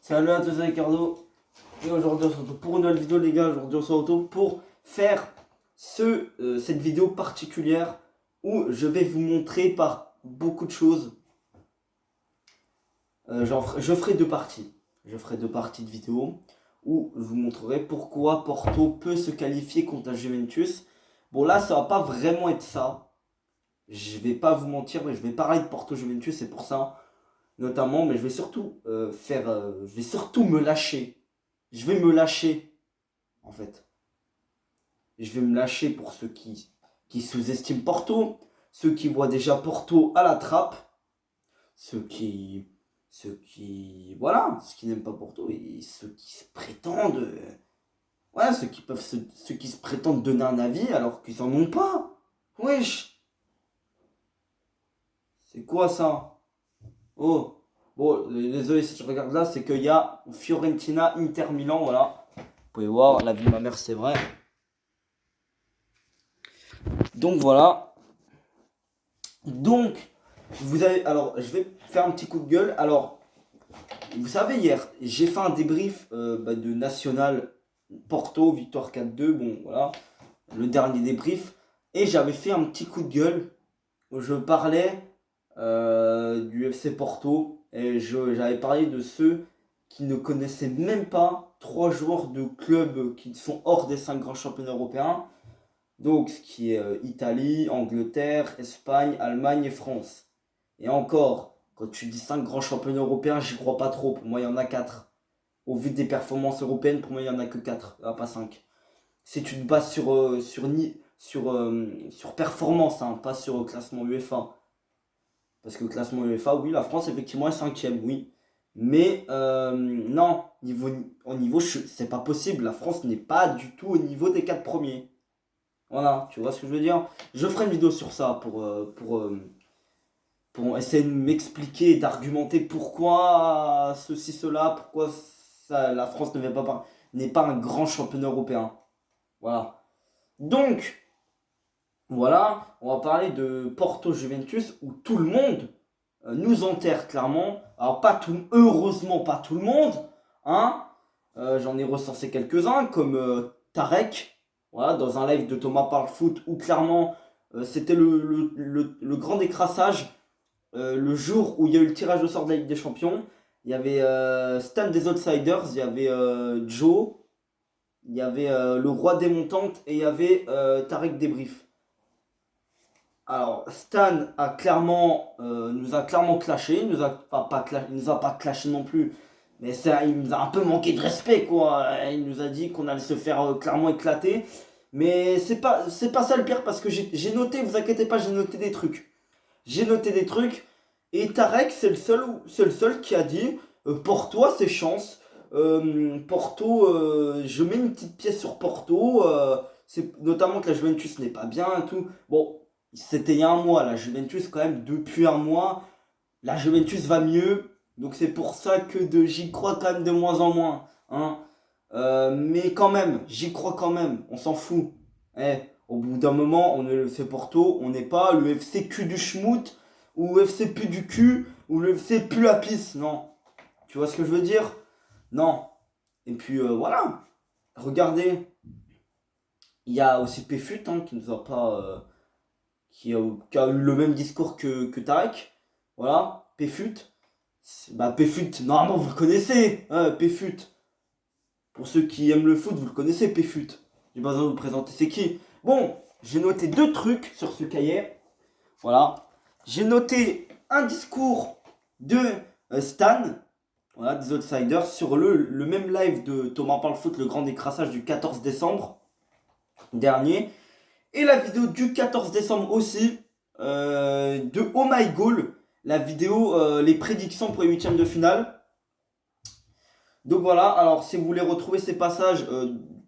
Salut à tous, c'est Ricardo. Et aujourd'hui, on se retrouve pour une nouvelle vidéo, les gars. Aujourd'hui, on se retrouve pour faire cette vidéo particulière où je vais vous montrer par beaucoup de choses. Je ferai deux parties. Je ferai deux parties de vidéo où je vous montrerai pourquoi Porto peut se qualifier contre la Juventus. Bon, là, ça va pas vraiment être ça. Je vais pas vous mentir, mais je vais parler de Porto Juventus, c'est pour ça. Notamment, mais je vais surtout je vais surtout me lâcher. Je vais me lâcher, en fait. Je vais me lâcher pour ceux qui sous-estiment Porto, ceux qui voient déjà Porto à la trappe, voilà, ceux qui n'aiment pas Porto et ceux qui se prétendent, ouais, ceux qui se prétendent donner un avis alors qu'ils en ont pas. Wesh, c'est quoi ça? Oh, bon, désolé si tu regardes là, c'est qu'il y a Fiorentina, Inter Milan, voilà. Vous pouvez voir, la vie de ma mère, c'est vrai. Donc voilà. Donc, alors, je vais faire un petit coup de gueule. Alors, vous savez, hier, j'ai fait un débrief de National Porto, victoire 4-2. Bon, voilà, le dernier débrief. Et j'avais fait un petit coup de gueule où je parlais du FC Porto. Et j'avais parlé de ceux qui ne connaissaient même pas 3 joueurs de clubs qui sont hors des 5 grands championnats européens. Donc, ce qui est Italie, Angleterre, Espagne, Allemagne et France. Et encore, quand tu dis 5 grands championnats européens, j'y crois pas trop. Pour moi, il y en a 4. Au vu des performances européennes, pour moi, il y en a que 4, pas 5. Si tu te bases sur performance, hein, pas sur classement UEFA. Parce que le classement UEFA, oui, la France, effectivement, est 5ème, oui. Mais non, au niveau, c'est pas possible. La France n'est pas du tout au niveau des 4 premiers. Voilà, tu vois ce que je veux dire? Je ferai une vidéo sur ça pour essayer de m'expliquer, d'argumenter pourquoi ceci, cela, pourquoi la France n'est pas un grand championnat européen. Voilà. Donc, voilà, on va parler de Porto Juventus où tout le monde nous enterre clairement. Alors, heureusement, pas tout le monde, hein. J'en ai recensé quelques-uns, comme Tarek, voilà, dans un live de Thomas Parle Foot, où clairement c'était le grand décrassage. Le jour où il y a eu le tirage au sort de la Ligue des Champions. Il y avait Stan des Outsiders, il y avait Joe, il y avait le Roi des Montantes et il y avait Tarek Débrief. Alors, Stan nous a clairement clashé, il nous a pas clashé non plus, mais il nous a un peu manqué de respect, quoi. Il nous a dit qu'on allait se faire clairement éclater. Mais c'est pas ça le pire, parce que j'ai noté, vous inquiétez pas, j'ai noté des trucs. J'ai noté des trucs. Et Tarek, c'est le seul qui a dit pour toi, c'est chance. Porto, je mets une petite pièce sur Porto. C'est notamment que la Juventus n'est pas bien et tout. Bon, c'était il y a un mois. La Juventus, quand même, depuis un mois, la Juventus va mieux. Donc c'est pour ça que j'y crois quand même de moins en moins. Hein. Mais quand même, j'y crois quand même. On s'en fout. Eh, au bout d'un moment, on est le FC Porto. On n'est pas le FC cul du schmout ou le FC pu du cul ou le FC pu la pisse. Non. Tu vois ce que je veux dire? Non. Et puis voilà. Regardez. Il y a aussi Péfut hein, qui nous a pas. Qui a eu le même discours que Tarek. Voilà. Péfut. Bah Péfut, normalement vous le connaissez. Hein, Péfut. Pour ceux qui aiment le foot, vous le connaissez, Péfut. J'ai pas besoin de vous présenter c'est qui. Bon, j'ai noté 2 trucs sur ce cahier. Voilà. J'ai noté un discours de Stan, voilà, des Outsiders, sur le même live de Thomas Parle Foot, le grand décrassage du 14 décembre dernier. Et la vidéo du 14 décembre aussi, de Oh My Goal, la vidéo, les prédictions pour les huitièmes de finale. Donc voilà, alors si vous voulez retrouver ces passages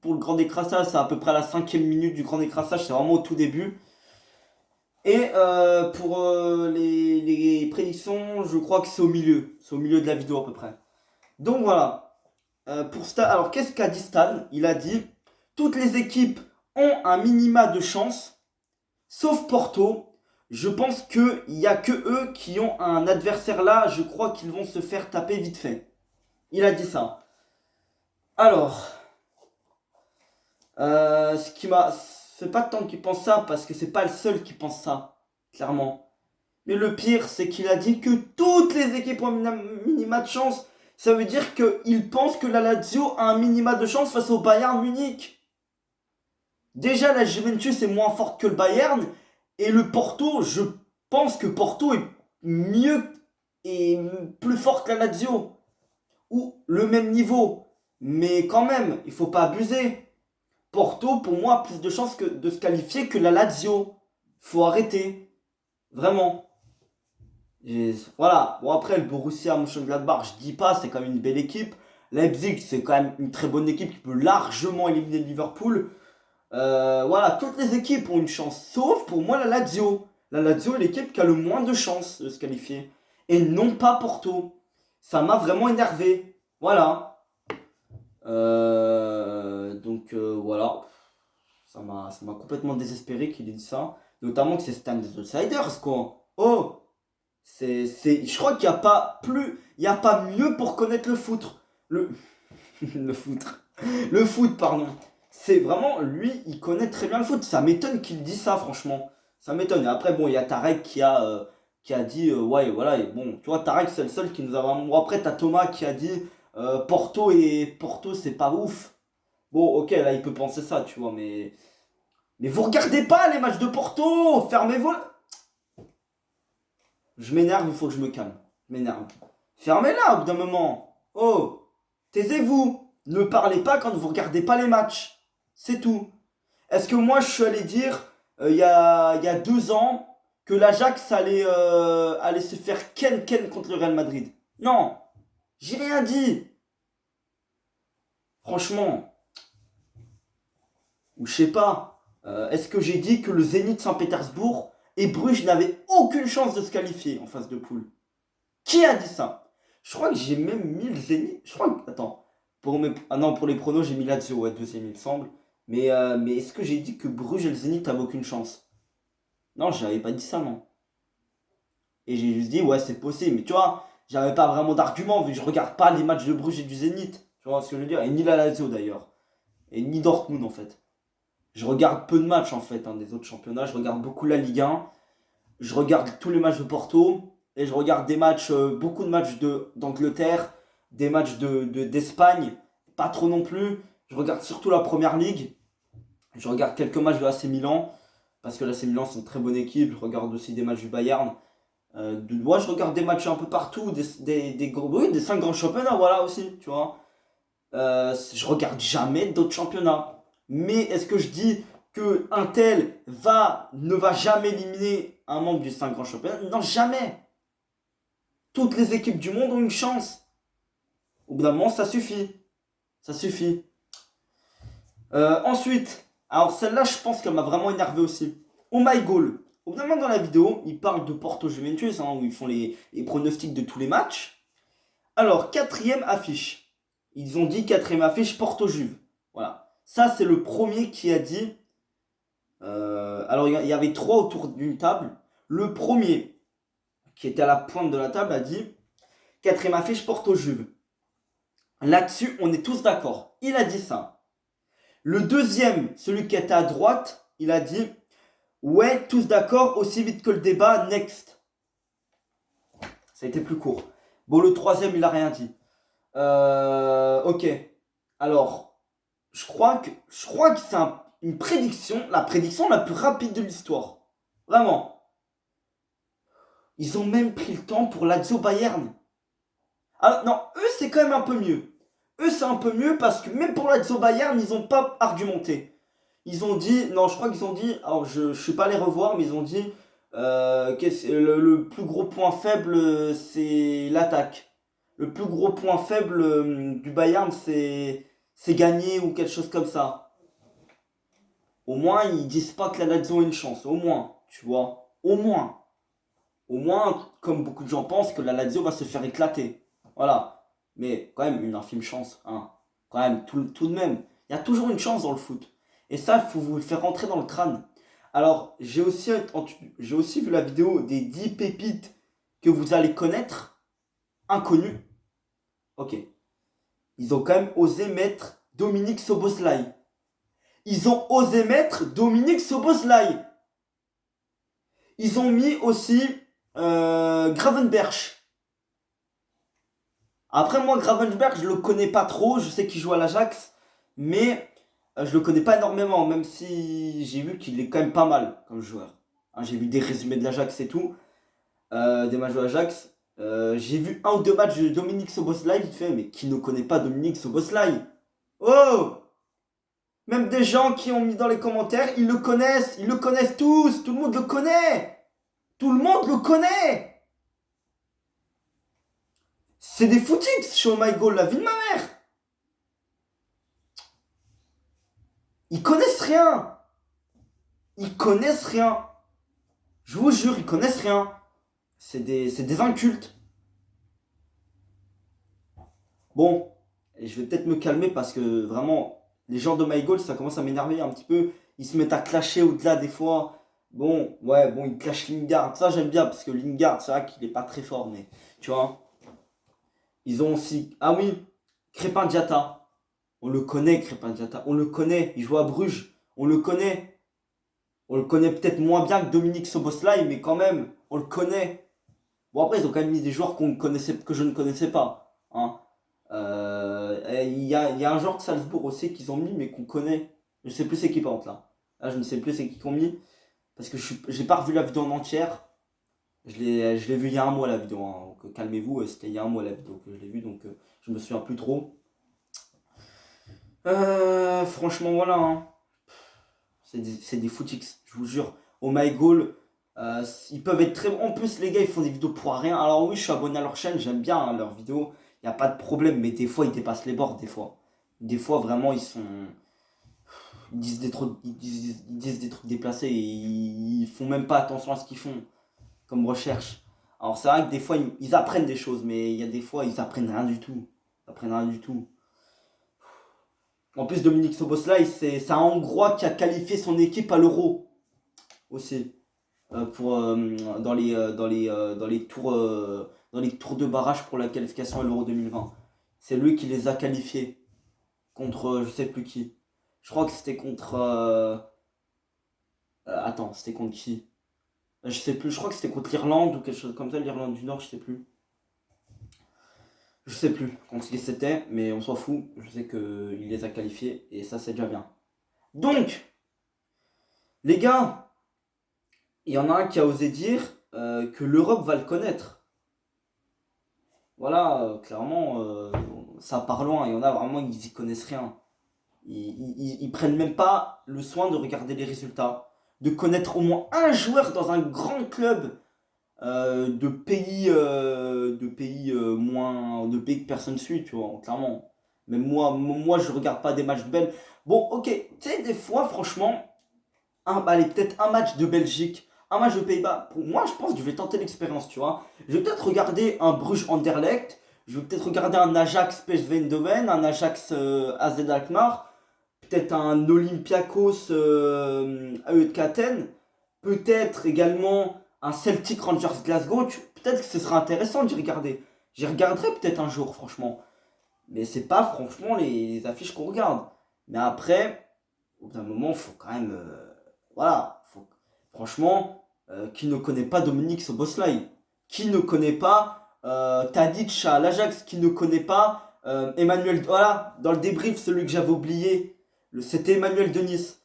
pour le grand décrassage, c'est à peu près à la 5ème minute du grand décrassage, c'est vraiment au tout début. Et pour les prédictions, je crois que c'est au milieu. C'est au milieu de la vidéo à peu près. Donc voilà. Pour Stan, alors qu'est-ce qu'a dit Stan? Il a dit toutes les équipes ont un minima de chance, sauf Porto. Je pense qu'il n'y a que eux qui ont un adversaire là. Je crois qu'ils vont se faire taper vite fait. Il a dit ça. Alors, ce qui m'a... C'est pas tant qu'il pense ça, parce que c'est pas le seul qui pense ça, clairement. Mais le pire, c'est qu'il a dit que toutes les équipes ont un minima de chance. Ça veut dire qu'il pense que la Lazio a un minima de chance face au Bayern Munich. Déjà, la Juventus est moins forte que le Bayern. Et le Porto, je pense que Porto est mieux et plus fort que la Lazio. Ou le même niveau. Mais quand même, il faut pas abuser. Porto, pour moi, a plus de chances de se qualifier que la Lazio. Faut arrêter. Vraiment. Voilà. Bon, après, le Borussia Mönchengladbach, je dis pas, c'est quand même une belle équipe. Leipzig, c'est quand même une très bonne équipe qui peut largement éliminer le Liverpool. Voilà, toutes les équipes ont une chance, sauf pour moi la Lazio. La Lazio est l'équipe qui a le moins de chances de se qualifier. Et non pas Porto. Ça m'a vraiment énervé. Voilà. Voilà. Ça m'a complètement désespéré qu'il ait dit ça. Notamment que c'est un des outsiders, quoi. Oh! Je crois qu'il n'y a pas plus. Il n'y a pas mieux pour connaître le foot. Le. Le foot. Le foot, pardon. C'est vraiment. Lui, il connaît très bien le foot. Ça m'étonne qu'il dise ça, franchement. Ça m'étonne. Et après, bon, il y a Tarek qui a dit. Ouais, voilà. Et bon, tu vois, Tarek, c'est le seul qui nous a vraiment. Bon, après, t'as Thomas qui a dit. Porto, c'est pas ouf. Bon, ok, là, il peut penser ça, tu vois, mais. Mais vous regardez pas les matchs de Porto! Fermez-vous! Je m'énerve, il faut que je me calme. Je m'énerve. Fermez-la au bout d'un moment. Oh! Taisez-vous! Ne parlez pas quand vous regardez pas les matchs. C'est tout. Est-ce que moi, je suis allé dire, il y a 2 ans, que l'Ajax allait se faire ken contre le Real Madrid? Non! J'ai rien dit! Franchement. Ou je sais pas, est-ce que j'ai dit que le Zénith Saint-Pétersbourg et Bruges n'avaient aucune chance de se qualifier en phase de poule? Qui a dit ça? Je crois que j'ai même mis le Zénith. Je crois que. Attends. Ah non, pour les pronos, j'ai mis Lazio, ouais, deuxième, il me semble. Mais est-ce que j'ai dit que Bruges et le Zénith avaient aucune chance? Non, j'avais pas dit ça, non. Et j'ai juste dit, ouais, c'est possible. Mais tu vois, j'avais pas vraiment d'argument vu que je regarde pas les matchs de Bruges et du Zénith. Tu vois ce que je veux dire? Et ni la Lazio d'ailleurs. Et ni Dortmund en fait. Je regarde peu de matchs en fait des autres championnats. Je regarde beaucoup la Ligue 1. Je regarde tous les matchs de Porto. Et je regarde des matchs, beaucoup de matchs d'Angleterre, des matchs d'Espagne. Pas trop non plus. Je regarde surtout la Première Ligue. Je regarde quelques matchs de l'AC Milan. Parce que l'AC Milan c'est une très bonne équipe. Je regarde aussi des matchs du Bayern. Moi je regarde des matchs un peu partout. Oui, des 5 grands championnats, voilà aussi, tu vois. Je regarde jamais d'autres championnats. Mais est-ce que je dis que un tel ne va jamais éliminer un membre du 5 grands championnats? Non, jamais. Toutes les équipes du monde ont une chance. Au bout d'un moment, ça suffit. Ça suffit. Ensuite, alors celle-là, je pense qu'elle m'a vraiment énervé aussi. Oh my goal. Au bout d'un moment dans la vidéo, ils parlent de Porto Juventus, où ils font les pronostics de tous les matchs. Alors, quatrième affiche. Ils ont dit quatrième affiche Porto Juve. Voilà. Ça, c'est le premier qui a dit. Alors, il y avait 3 autour d'une table. Le premier, qui était à la pointe de la table, a dit quatrième affiche Porto Juve. Là-dessus, on est tous d'accord. Il a dit ça. Le deuxième, celui qui était à droite, il a dit ouais, tous d'accord, aussi vite que le débat, next. Ça a été plus court. Bon, le troisième, il a rien dit. Ok. Alors, je crois que c'est une prédiction, la prédiction la plus rapide de l'histoire. Vraiment. Ils ont même pris le temps pour Lazio Bayern. Alors, non, eux, c'est quand même un peu mieux. Eux, c'est un peu mieux parce que même pour Lazio Bayern, ils n'ont pas argumenté. Ils ont dit, non, je crois qu'ils ont dit, alors je ne suis pas allé revoir, mais ils ont dit, le plus gros point faible, c'est l'attaque. Le plus gros point faible du Bayern, c'est gagner ou quelque chose comme ça. Au moins, ils disent pas que la Lazio a une chance. Au moins, tu vois. Au moins. Au moins, comme beaucoup de gens pensent, que la Lazio va se faire éclater. Voilà. Mais quand même, une infime chance. Hein. Quand même, tout de même. Il y a toujours une chance dans le foot. Et ça, il faut vous le faire rentrer dans le crâne. Alors, j'ai aussi vu la vidéo des 10 pépites que vous allez connaître. Inconnues. Ok. ils ont quand même osé mettre Dominique Szoboszlai. Ils ont osé mettre Dominique Szoboszlai. Ils ont mis aussi Gravenberch. Après, moi, Gravenberch, je le connais pas trop. Je sais qu'il joue à l'Ajax. Mais je le connais pas énormément. Même si j'ai vu qu'il est quand même pas mal comme joueur. Hein, j'ai vu des résumés de l'Ajax et tout. Des matchs de l'Ajax. J'ai vu un ou deux matchs de Dominique Szoboszlai vite fait. Mais qui ne connaît pas Dominique Szoboszlai? Oh! Même des gens qui ont mis dans les commentaires, ils le connaissent tous, tout le monde le connaît. Tout le monde le connaît. C'est des footix chez Oh My Goal, la vie de ma mère. Ils connaissent rien. Ils connaissent rien. Je vous jure, ils connaissent rien. C'est des incultes. Bon, et je vais peut-être me calmer parce que vraiment, les gens de My Goal, ça commence à m'énerver un petit peu. Ils se mettent à clasher au-delà des fois. Bon, ouais, bon, ils clashent Lingard. Ça, j'aime bien parce que Lingard, c'est vrai qu'il est pas très fort, mais tu vois. Ils ont aussi. Ah oui, Crépin Diatta. On le connaît, Crépin Diatta. On le connaît. Il joue à Bruges. On le connaît. On le connaît peut-être moins bien que Dominique Szoboszlai, mais quand même, on le connaît. Bon, après, ils ont quand même mis des joueurs que je ne connaissais pas. Hein. Il y a un joueur de Salzbourg aussi qu'ils ont mis, mais qu'on connaît. Je sais plus c'est qui par contre là. Là, je ne sais plus c'est qui qu'on mis. Parce que j'ai pas revu la vidéo en entière. Je l'ai vu il y a un mois la vidéo. Hein. Donc calmez-vous, c'était il y a un mois la vidéo que je l'ai vue. Donc je me souviens plus trop. Franchement, voilà. Hein. C'est des footix, je vous jure. Oh my goal. Ils peuvent être très bons. En plus, les gars, ils font des vidéos pour rien. Alors, oui, je suis abonné à leur chaîne. J'aime bien hein, leurs vidéos. Il n'y a pas de problème. Mais des fois, ils dépassent les bords. Des fois. Des fois, vraiment, ils sont. Ils disent des trucs déplacés. Et ils font même pas attention à ce qu'ils font comme recherche. Alors, c'est vrai que des fois, ils apprennent des choses. Mais il y a des fois, ils apprennent rien du tout. Ils apprennent rien du tout. En plus, Dominique Szoboszlai, c'est un Hongrois qui a qualifié son équipe à l'Euro aussi. Dans les tours de barrage pour la qualification à l'Euro 2020. C'est lui qui les a qualifiés contre je sais plus qui. Je crois que c'était contre. Attends, c'était contre qui? Je sais plus, je crois que c'était contre l'Irlande ou quelque chose comme ça, l'Irlande du Nord, je sais plus. Je sais plus contre qui c'était, mais on s'en fout. Je sais qu'il les a qualifiés et ça, c'est déjà bien. Donc, les gars, il y en a un qui a osé dire que l'Europe va le connaître. Voilà, clairement, ça part loin. Il y en a vraiment, ils y connaissent rien. Ils prennent même pas le soin de regarder les résultats. De connaître au moins un joueur dans un grand club de pays que personne suit, tu vois, clairement. Même moi je regarde pas des matchs de Belgique. Bon, ok, tu sais, des fois, franchement, allez, peut-être un match de Belgique, un match de Pays-Bas. Pour moi, je pense que je vais tenter l'expérience, tu vois. Je vais peut-être regarder un Bruges Anderlecht, je vais peut-être regarder un Ajax PSV Eindhoven, un Ajax AZ Alkmaar, peut-être un Olympiakos AEK Athènes, peut-être également un Celtic Rangers Glasgow. Peut-être que ce sera intéressant d'y regarder. J'y regarderai peut-être un jour, franchement. Mais c'est pas franchement les affiches qu'on regarde. Mais après, au bout d'un moment, faut quand même. Voilà. Franchement, qui ne connaît pas Dominique Szoboszlai? Qui ne connaît pas Tadic à l'Ajax? Qui ne connaît pas Emmanuel. Voilà, dans le débrief, celui que j'avais oublié, c'était Emmanuel de Nice.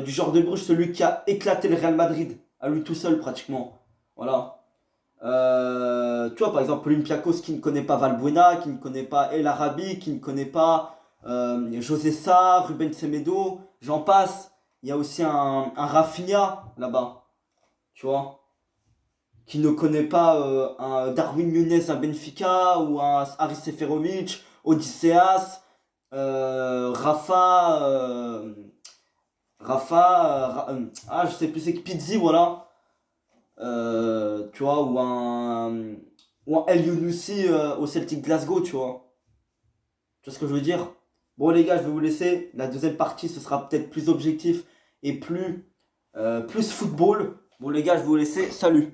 Du genre de Bruges, celui qui a éclaté le Real Madrid. À lui tout seul, pratiquement. Voilà. Tu vois, par exemple, Olympiakos qui ne connaît pas Valbuena, qui ne connaît pas El Arabi, qui ne connaît pas José Sarr, Ruben Semedo, j'en passe. Il y a aussi un Rafinha là-bas, tu vois, qui ne connaît pas un Darwin Núñez à Benfica ou un Haris Seferovic, Odysseas, je sais plus, c'est qui, Pizzi, voilà. Tu vois, ou un El Younousi au Celtic Glasgow, tu vois. Tu vois ce que je veux dire? Bon, les gars, je vais vous laisser. La deuxième partie, ce sera peut-être plus objectif et plus football. Bon, les gars, je vais vous laisser. Salut!